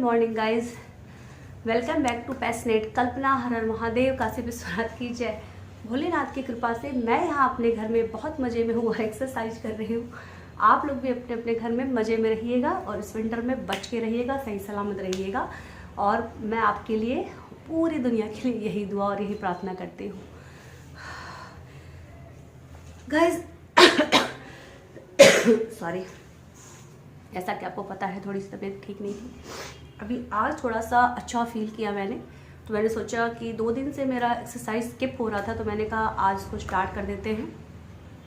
Morning guys, welcome back to passionate. Kalpana Har हर महादेव, काशी विश्वनाथ की जय। भोलेनाथ की कृपा से मैं यहाँ अपने घर में बहुत मज़े में हूँ और एक्सरसाइज कर रही हूँ। आप लोग भी अपने अपने घर में मज़े में रहिएगा और इस विंटर में बच के रहिएगा, सही सलामत रहिएगा। और मैं आपके लिए, पूरी दुनिया के लिए यही दुआ और यही प्रार्थना करती हूँ गाइज। सॉरी, ऐसा कि आपको पता है थोड़ी सी तबीयत ठीक नहीं थी। अभी आज थोड़ा सा अच्छा फील किया मैंने, तो मैंने सोचा कि 2 दिन से मेरा एक्सरसाइज स्किप हो रहा था, तो मैंने कहा आज इसको स्टार्ट कर देते हैं।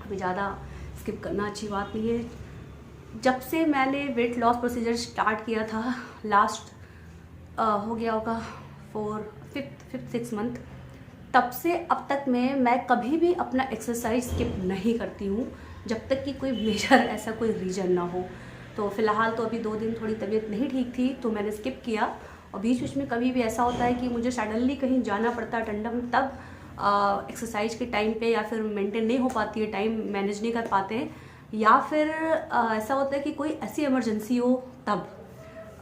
अभी ज़्यादा स्किप करना अच्छी बात नहीं है। जब से मैंने वेट लॉस प्रोसीजर स्टार्ट किया था, लास्ट हो गया होगा 5th-6 मंथ, तब से अब तक मैं कभी भी अपना एक्सरसाइज स्किप नहीं करती हूँ, जब तक कि कोई मेजर ऐसा कोई रीज़न ना हो। तो फ़िलहाल तो अभी 2 दिन थोड़ी तबीयत नहीं ठीक थी, तो मैंने स्किप किया। और बीच बीच में कभी भी ऐसा होता है कि मुझे सडनली कहीं जाना पड़ता है टंडम, तब एक्सरसाइज के टाइम पे या फिर मेंटेन नहीं हो पाती है, टाइम मैनेज नहीं कर पाते हैं, या फिर ऐसा होता है कि कोई ऐसी इमरजेंसी हो तब।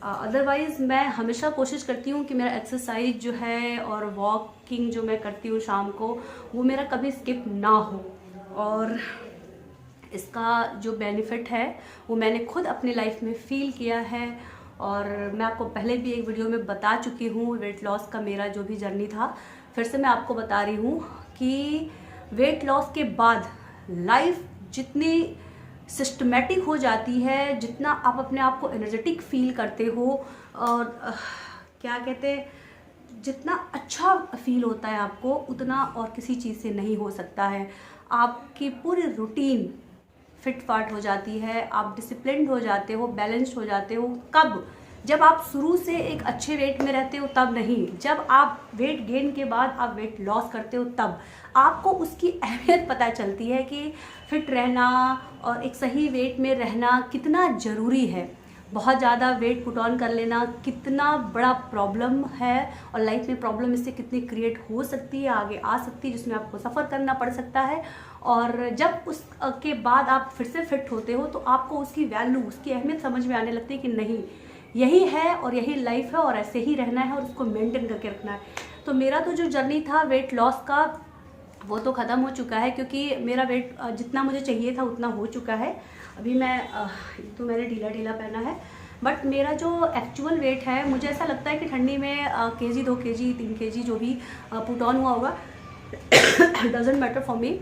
अदरवाइज़ मैं हमेशा कोशिश करती हूँ कि मेरा एक्सरसाइज जो है और वॉकिंग जो मैं करती हूँ शाम को, वो मेरा कभी स्किप ना हो। और इसका जो बेनिफिट है वो मैंने खुद अपनी लाइफ में फ़ील किया है। और मैं आपको पहले भी एक वीडियो में बता चुकी हूँ वेट लॉस का मेरा जो भी जर्नी था। फिर से मैं आपको बता रही हूँ कि वेट लॉस के बाद लाइफ जितनी सिस्टमेटिक हो जाती है, जितना आप अपने आप को एनर्जेटिक फील करते हो, और क्या कहते हैं, जितना अच्छा फील होता है आपको, उतना और किसी चीज़ से नहीं हो सकता है। आपकी पूरी रूटीन फिट फाट हो जाती है, आप डिसिप्लिन्ड हो जाते हो, बैलेंस्ड हो जाते हो। कब? जब आप शुरू से एक अच्छे वेट में रहते हो तब नहीं, जब आप वेट गेन के बाद आप वेट लॉस करते हो तब आपको उसकी अहमियत पता चलती है कि फिट रहना और एक सही वेट में रहना कितना ज़रूरी है। बहुत ज़्यादा वेट पुट ऑन कर लेना कितना बड़ा प्रॉब्लम है, और लाइफ में प्रॉब्लम इससे कितनी क्रिएट हो सकती है, आगे आ सकती है, जिसमें आपको सफ़र करना पड़ सकता है। और जब उसके बाद आप फिर से फिट होते हो तो आपको उसकी वैल्यू, उसकी अहमियत समझ में आने लगती है कि नहीं, यही है और यही लाइफ है और ऐसे ही रहना है और उसको मेंटेन करके रखना है। तो मेरा तो जो जर्नी था वेट लॉस का, वो तो ख़त्म हो चुका है, क्योंकि मेरा वेट जितना मुझे चाहिए था उतना हो चुका है। अभी तो मैंने ढीला ढीला पहना है, बट मेरा जो एक्चुअल वेट है, मुझे ऐसा लगता है कि ठंडी में केजी 2 केजी 3 केजी जो भी पुट ऑन हुआ होगा, डजेंट मैटर फॉर मी।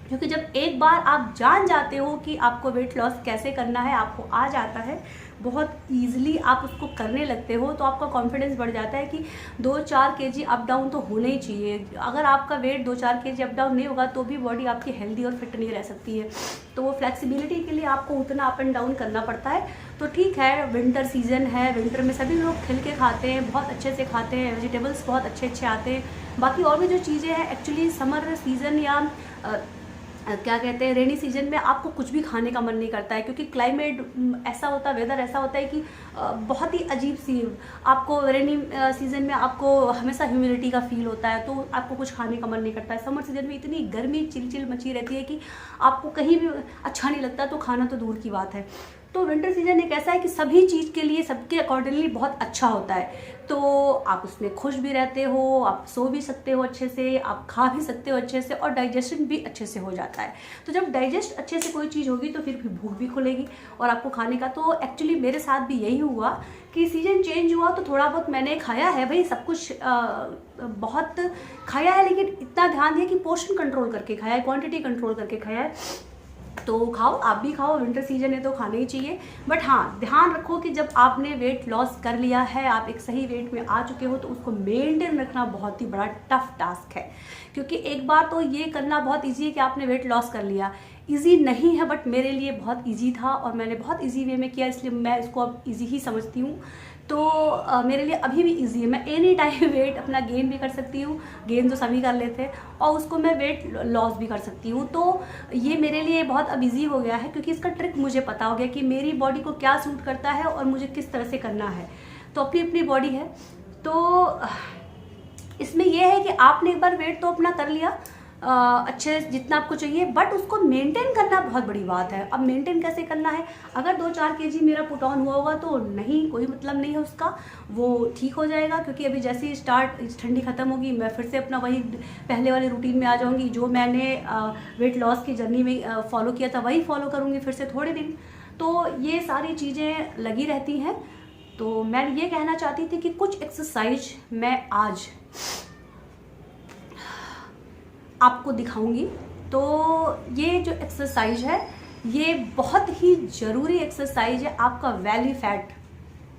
क्योंकि जब एक बार आप जान जाते हो कि आपको वेट लॉस कैसे करना है, आपको आ जाता है, बहुत ईजिली आप उसको करने लगते हो, तो आपका कॉन्फिडेंस बढ़ जाता है कि 2-4 केजी अप डाउन तो होना ही चाहिए। अगर आपका वेट 2-4 केजी अप डाउन नहीं होगा तो भी बॉडी आपकी हेल्दी और फिट नहीं रह सकती है। तो वो फ्लेक्सिबिलिटी के लिए आपको उतना अप एंड डाउन करना पड़ता है। तो ठीक है, विंटर सीजन है, विंटर में सभी लोग खिल के खाते हैं, बहुत अच्छे से खाते हैं, वेजिटेबल्स बहुत अच्छे अच्छे आते हैं। बाकी और भी जो चीज़ें हैं, एक्चुअली समर सीज़न या क्या कहते हैं, रेनी सीजन में आपको कुछ भी खाने का मन नहीं करता है, क्योंकि क्लाइमेट ऐसा होता है, वेदर ऐसा होता है कि बहुत ही अजीब सी, आपको रेनी सीजन में आपको हमेशा ह्यूमिडिटी का फील होता है, तो आपको कुछ खाने का मन नहीं करता है। समर सीजन में इतनी गर्मी चिलचिल मची रहती है कि आपको कहीं भी अच्छा नहीं लगता, तो खाना तो दूर की बात है। तो विंटर सीजन एक ऐसा है कि सभी चीज़ के लिए, सबके अकॉर्डिंगली बहुत अच्छा होता है। तो आप उसमें खुश भी रहते हो, आप सो भी सकते हो अच्छे से, आप खा भी सकते हो अच्छे से, और डाइजेशन भी अच्छे से हो जाता है। तो जब डाइजेस्ट अच्छे से कोई चीज़ होगी तो फिर भूख भी खुलेगी और आपको खाने का। तो एक्चुअली मेरे साथ भी यही हुआ कि सीजन चेंज हुआ तो थोड़ा बहुत मैंने खाया है, भाई सब कुछ बहुत खाया है, लेकिन इतना ध्यान दिया कि पोर्शन कंट्रोल करके खाया है, क्वांटिटी कंट्रोल करके खाया है। तो खाओ, आप भी खाओ, विंटर सीजन है तो खाना ही चाहिए। बट हाँ, ध्यान रखो कि जब आपने वेट लॉस कर लिया है, आप एक सही वेट में आ चुके हो, तो उसको मेंटेन रखना बहुत ही बड़ा टफ टास्क है। क्योंकि एक बार तो ये करना बहुत ईजी है कि आपने वेट लॉस कर लिया, ईजी नहीं है, बट मेरे लिए बहुत ईजी था और मैंने बहुत ईजी वे में किया, इसलिए मैं इसको अब ईजी ही समझती हूँ। तो मेरे लिए अभी भी इजी है, मैं एनी टाइम वेट अपना गेन भी कर सकती हूँ, गेन तो सभी कर लेते हैं, और उसको मैं वेट लॉस भी कर सकती हूँ। तो ये मेरे लिए बहुत अब इजी हो गया है, क्योंकि इसका ट्रिक मुझे पता हो गया कि मेरी बॉडी को क्या सूट करता है और मुझे किस तरह से करना है। तो अपनी अपनी बॉडी है, तो इसमें यह है कि आपने एक बार वेट तो अपना कर लिया, अच्छे जितना आपको चाहिए, बट उसको मेंटेन करना बहुत बड़ी बात है। अब मेंटेन कैसे करना है, अगर 2-4 kg मेरा पुट ऑन हुआ होगा तो नहीं, कोई मतलब नहीं है उसका, वो ठीक हो जाएगा। क्योंकि अभी जैसे ही ठंडी ख़त्म होगी मैं फिर से अपना वही पहले वाले रूटीन में आ जाऊँगी। जो मैंने वेट लॉस की जर्नी में फॉलो किया था वही फॉलो करूँगी फिर से थोड़े दिन। तो ये सारी चीज़ें लगी रहती हैं। तो मैं ये कहना चाहती थी कि कुछ एक्सरसाइज मैं आज आपको दिखाऊंगी। तो ये जो एक्सरसाइज है ये बहुत ही ज़रूरी एक्सरसाइज है। आपका बेली फैट,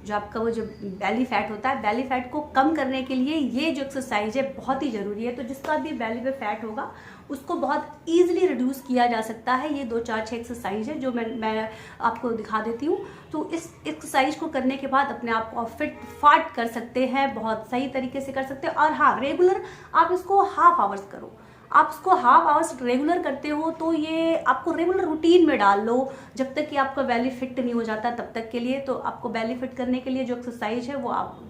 जो आपका वो जो बेली फैट होता है, बेली फैट को कम करने के लिए ये जो एक्सरसाइज है बहुत ही ज़रूरी है। तो जिसका भी बेली पे फैट होगा उसको बहुत ईजिली रिड्यूस किया जा सकता है। ये 2-4-6 एक्सरसाइज है जो मैं आपको दिखा देती हूँ। तो इस एक्सरसाइज को करने के बाद अपने आप को फिट फाट कर सकते हैं, बहुत सही तरीके से कर सकते हैं। और हाँ, रेगुलर आप इसको हाफ आवर्स करो। आप इसको हाफ आवर्स रेगुलर करते हो तो ये आपको रेगुलर रूटीन में डाल लो जब तक कि आपका बेली फिट नहीं हो जाता तब तक के लिए। तो आपको बेली फिट करने के लिए जो एक्सरसाइज है वो आप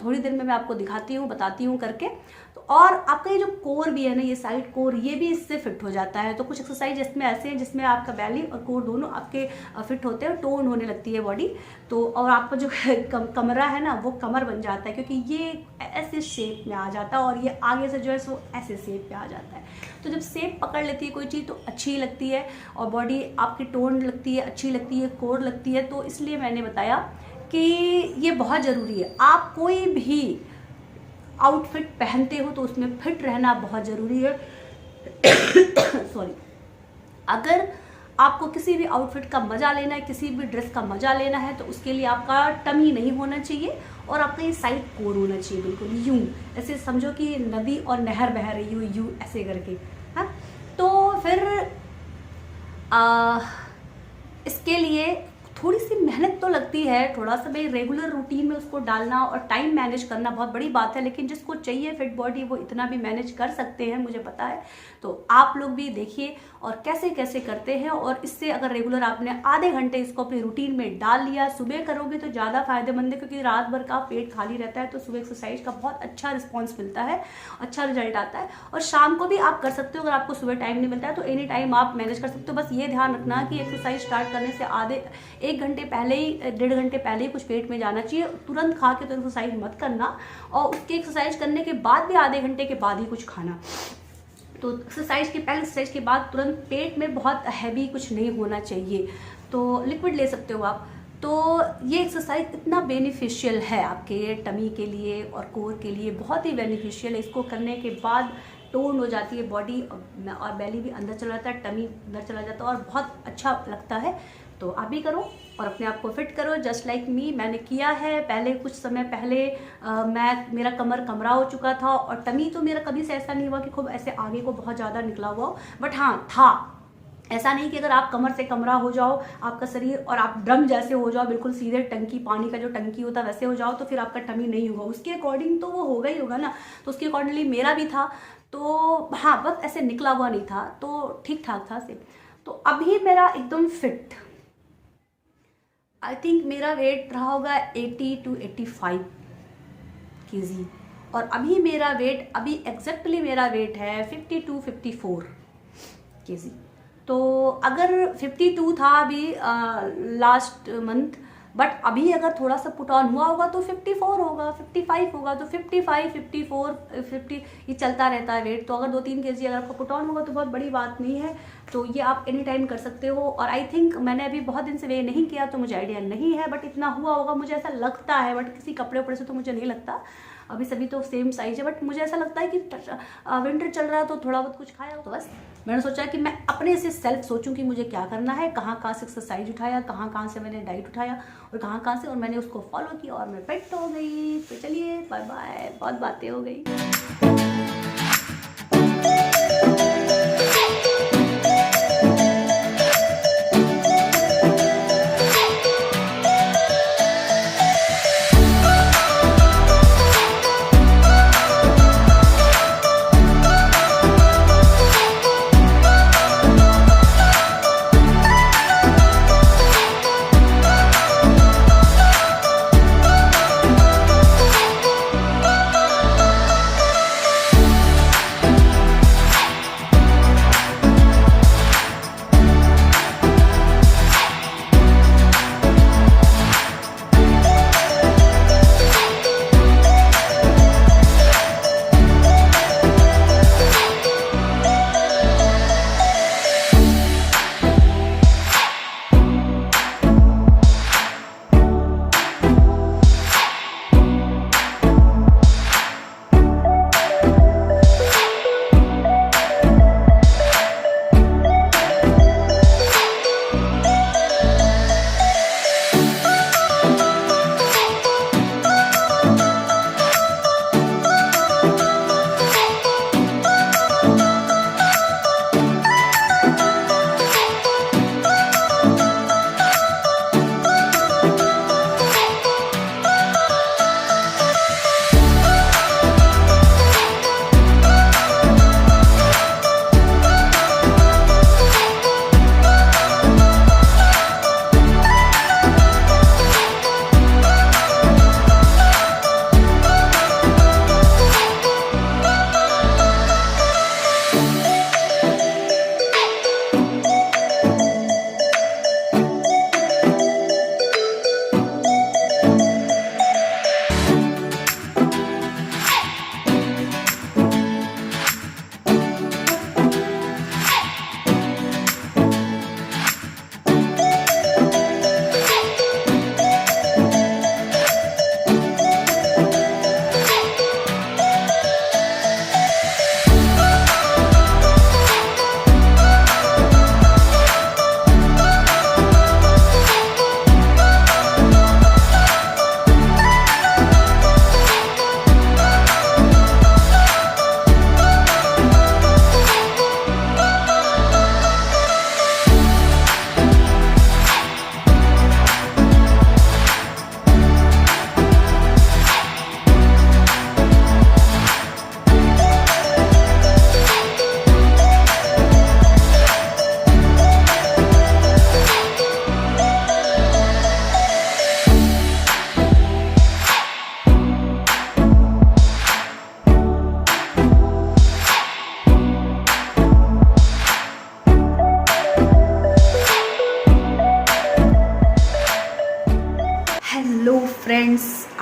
थोड़ी देर में मैं आपको दिखाती हूँ, बताती हूँ करके। तो और आपका ये जो कोर भी है ना, ये साइड कोर, ये भी इससे फिट हो जाता है। तो कुछ एक्सरसाइज इसमें ऐसे हैं जिसमें आपका बेली और कोर दोनों आपके फिट होते हैं, टोन होने लगती है बॉडी। तो और आपका जो कमरा है ना वो कमर बन जाता है, क्योंकि ये ऐसे शेप में आ जाता है और ये आगे से जो है वो ऐसे शेप में आ जाता है। तो जब शेप पकड़ लेती है कोई चीज़ तो अच्छी लगती है और बॉडी आपकी टोन लगती है, अच्छी लगती है, कोर लगती है। तो इसलिए मैंने बताया कि ये बहुत ज़रूरी है। आप कोई भी आउटफिट पहनते हो तो उसमें फिट रहना बहुत ज़रूरी है। सॉरी, अगर आपको किसी भी आउटफिट का मज़ा लेना है, किसी भी ड्रेस का मज़ा लेना है, तो उसके लिए आपका टमी नहीं होना चाहिए और आपका ये साइड कोर होना चाहिए, बिल्कुल यूं, ऐसे समझो कि नदी और नहर बह रही हो, यूं ऐसे करके। हाँ, तो फिर इसके लिए थोड़ी सी मेहनत तो लगती है, थोड़ा सा भाई रेगुलर रूटीन में उसको डालना और टाइम मैनेज करना बहुत बड़ी बात है। लेकिन जिसको चाहिए फिट बॉडी वो इतना भी मैनेज कर सकते हैं, मुझे पता है। तो आप लोग भी देखिए और कैसे कैसे करते हैं। और इससे अगर रेगुलर आपने आधे घंटे इसको अपनी रूटीन में डाल लिया, सुबह करोगे तो ज़्यादा फायदेमंद है, क्योंकि रात भर का पेट खाली रहता है। तो सुबह एक्सरसाइज का बहुत अच्छा रिस्पॉन्स मिलता है, अच्छा रिजल्ट आता है। और शाम को भी आप कर सकते हो, अगर आपको सुबह टाइम नहीं मिलता है तो एनी टाइम आप मैनेज कर सकते हो। बस ये ध्यान रखना कि एक्सरसाइज स्टार्ट करने से आधे 1 घंटे पहले ही, 1.5 घंटे पहले ही कुछ पेट में जाना चाहिए। तुरंत खा के तो एक्सरसाइज मत करना, और उसके एक्सरसाइज करने के बाद भी आधे घंटे के बाद ही कुछ खाना। तो एक्सरसाइज के पहले, एक्सरसाइज के बाद तुरंत पेट में बहुत हैवी कुछ नहीं होना चाहिए। तो लिक्विड ले सकते हो आप। तो ये एक्सरसाइज इतना बेनिफिशियल है आपके टमी के लिए और कोर के लिए, बहुत ही बेनिफिशियल है। इसको करने के बाद टोन हो जाती है बॉडी और बेली भी अंदर चला जाता है, टमी अंदर चला जाता है और बहुत अच्छा लगता है। तो आप भी करो और अपने आप को फिट करो, जस्ट लाइक मी। मैंने किया है पहले, कुछ समय पहले मेरा कमर कमरा हो चुका था और टमी तो मेरा कभी से ऐसा नहीं हुआ कि खूब ऐसे आगे को बहुत ज़्यादा निकला हुआ हो, बट हाँ था। ऐसा नहीं कि अगर आप कमर से कमरा हो जाओ आपका शरीर और आप ड्रम जैसे हो जाओ, बिल्कुल सीधे टंकी, पानी का जो टंकी होता है वैसे हो जाओ, तो फिर आपका टमी नहीं होगा। उसके अकॉर्डिंग तो वो होगा ही होगा ना। तो उसके अकॉर्डिंगली मेरा भी था। तो हाँ, बस ऐसे निकला हुआ नहीं था, तो ठीक ठाक था से। तो अभी मेरा एकदम फिट, आई थिंक मेरा वेट रहा होगा 80 to 85 kg। और अभी मेरा वेट, अभी एग्जैक्टली मेरा वेट है 50 to 54 kg। तो अगर 52 था अभी लास्ट मंथ, बट अभी अगर थोड़ा सा पुट ऑन हुआ होगा तो 54 होगा, 55 होगा। तो 55, 54, 50 ये चलता रहता है वेट। तो अगर 2-3 kg अगर आपका पुट ऑन होगा तो बहुत बड़ी बात नहीं है। तो ये आप एनी टाइम कर सकते हो। और आई थिंक मैंने अभी बहुत दिन से वे नहीं किया तो मुझे आइडिया नहीं है, बट इतना हुआ होगा मुझे ऐसा लगता है। बट किसी कपड़े उपड़े से तो मुझे नहीं लगता, अभी सभी तो सेम साइज है। बट मुझे ऐसा लगता है कि विंटर चल रहा है तो थोड़ा बहुत कुछ खाया हो। तो बस मैंने सोचा कि मैं अपने से सेल्फ सोचूं कि मुझे क्या करना है, कहाँ से एक्सरसाइज उठाया, कहाँ से मैंने डाइट उठाया और कहाँ से, और मैंने उसको फॉलो किया और मैं फिट हो गई। तो चलिए बाय बाय, बहुत बातें हो गई।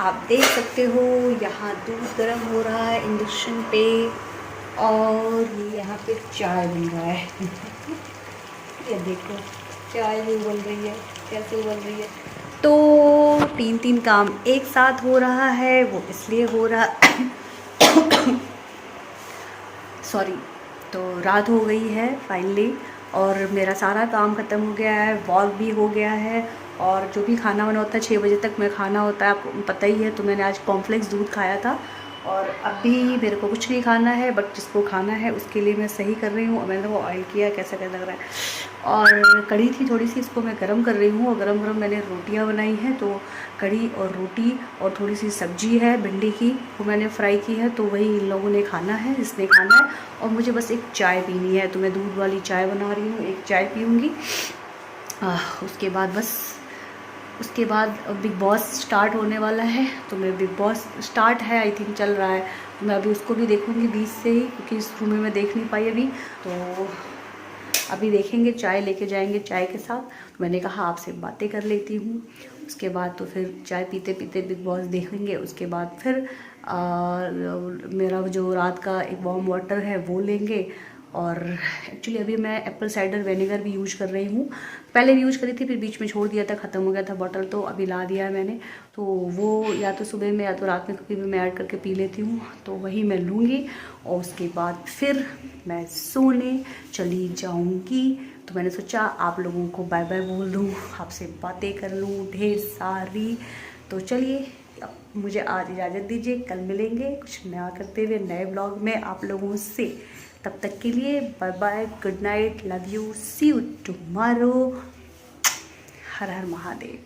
आप देख सकते हो यहाँ दूध गर्म हो रहा है इंडक्शन पे और यहाँ पे चाय बन रहा है ये देखो चाय भी उबल रही है, कैसे उबल रही है। तो 3 काम एक साथ हो रहा है, वो इसलिए हो रहा सॉरी। तो रात हो गई है फाइनली और मेरा सारा काम ख़त्म हो गया है, वॉक भी हो गया है और जो भी खाना वाना होता है 6 बजे तक मैं खाना होता है, आपको पता ही है। तो मैंने आज कॉर्नफ्लेक्स दूध खाया था और अभी मेरे को कुछ नहीं खाना है, बट जिसको खाना है उसके लिए मैं सही कर रही हूँ। मैंने वो ऑयल किया, कैसा कैसा लग रहा है। और कढ़ी थी थोड़ी सी, इसको मैं गरम कर रही हूँ और गरम गरम मैंने रोटियाँ बनाई हैं। तो कढ़ी और रोटी और थोड़ी सी सब्जी है भिंडी की, वो मैंने फ्राई की है। तो वही इन लोगों ने खाना है, जिसने खाना है। और मुझे बस एक चाय पीनी है, तो मैं दूध वाली चाय बना रही हूँ, एक चाय पीऊँगी। उसके बाद बस उसके बाद बिग बॉस स्टार्ट होने वाला है। तो मैं बिग बॉस स्टार्ट है आई थिंक चल रहा है, तो मैं अभी उसको भी देखूँगी बीच से ही, क्योंकि शुरू में मैं देख नहीं पाई अभी। तो अभी देखेंगे, चाय लेके जाएंगे चाय के साथ। तो मैंने कहा आपसे बातें कर लेती हूँ, उसके बाद तो फिर चाय पीते पीते बिग बॉस देखेंगे। उसके बाद फिर मेरा जो रात का एक वार्म वाटर है वो लेंगे। और एक्चुअली अभी मैं एप्पल साइडर विनेगर भी यूज कर रही हूँ, पहले भी यूज करी थी, फिर बीच में छोड़ दिया था, ख़त्म हो गया था बॉटल। तो अभी ला दिया है मैंने, तो वो या तो सुबह में या तो रात में कभी भी मैं ऐड करके पी लेती हूँ। तो वही मैं लूँगी और उसके बाद फिर मैं सोने चली जाऊँगी। तो मैंने सोचा आप लोगों को बाय बाय बोल दूँ, आपसे बातें कर लूँ ढेर सारी। तो चलिए अब मुझे आज इजाज़त दीजिए, कल मिलेंगे कुछ नया करते हुए नए ब्लॉग में आप लोगों से। तब तक के लिए bye bye, good night, love you, see you tomorrow. हर हर महादेव।